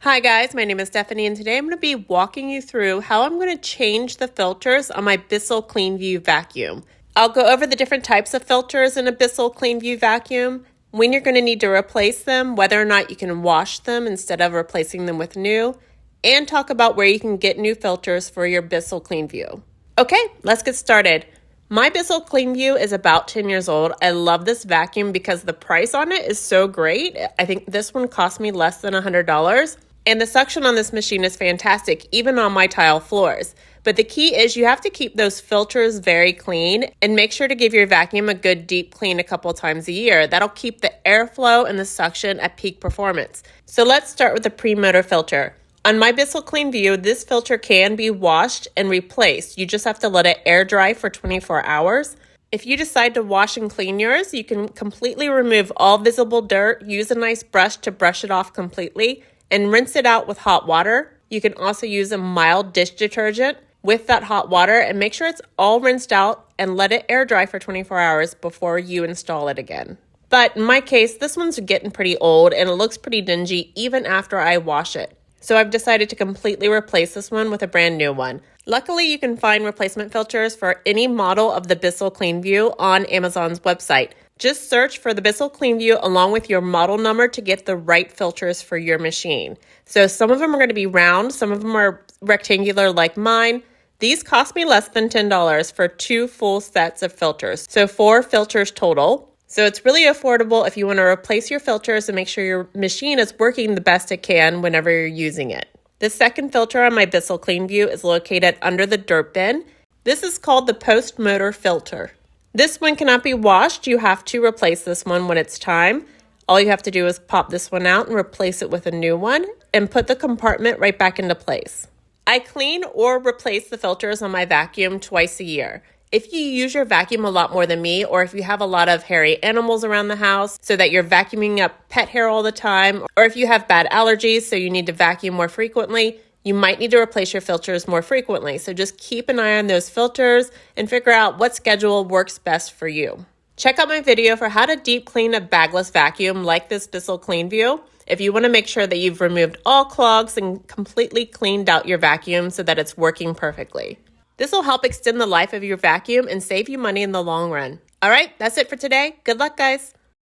Hi guys, my name is Stephanie and today I'm going to be walking you through how I'm going to change the filters on my Bissell Cleanview vacuum. I'll go over the different types of filters in a Bissell Cleanview vacuum, when you're going to need to replace them, whether or not you can wash them instead of replacing them with new, and talk about where you can get new filters for your Bissell Cleanview. Okay, let's get started. My Bissell Cleanview is about 10 years old. I love this vacuum because the price on it is so great. I think this one cost me less than $100. And the suction on this machine is fantastic, even on my tile floors. But the key is you have to keep those filters very clean and make sure to give your vacuum a good deep clean a couple times a year. That'll keep the airflow and the suction at peak performance. So let's start with the pre-motor filter. On my Bissell Cleanview, this filter can be washed and replaced. You just have to let it air dry for 24 hours. If you decide to wash and clean yours, you can completely remove all visible dirt, use a nice brush to brush it off completely, and rinse it out with hot water. You can also use a mild dish detergent with that hot water and make sure it's all rinsed out and let it air dry for 24 hours before you install it again. But in my case, this one's getting pretty old and it looks pretty dingy even after I wash it. So I've decided to completely replace this one with a brand new one. Luckily, you can find replacement filters for any model of the Bissell Cleanview on Amazon's website. Just search for the Bissell Cleanview along with your model number to get the right filters for your machine. So some of them are going to be round, some of them are rectangular like mine. These cost me less than $10 for 2 full sets of filters, so 4 filters total. So it's really affordable if you want to replace your filters and make sure your machine is working the best it can whenever you're using it. The second filter on my Bissell Cleanview is located under the dirt bin. This is called the post-motor filter. This one cannot be washed. You have to replace this one when it's time. All you have to do is pop this one out and replace it with a new one and put the compartment right back into place. I clean or replace the filters on my vacuum twice a year. If you use your vacuum a lot more than me, or if you have a lot of hairy animals around the house so that you're vacuuming up pet hair all the time, or if you have bad allergies so you need to vacuum more frequently, you might need to replace your filters more frequently. So just keep an eye on those filters and figure out what schedule works best for you. Check out my video for how to deep clean a bagless vacuum like this Bissell Cleanview if you want to make sure that you've removed all clogs and completely cleaned out your vacuum so that it's working perfectly. This will help extend the life of your vacuum and save you money in the long run. All right, that's it for today. Good luck, guys.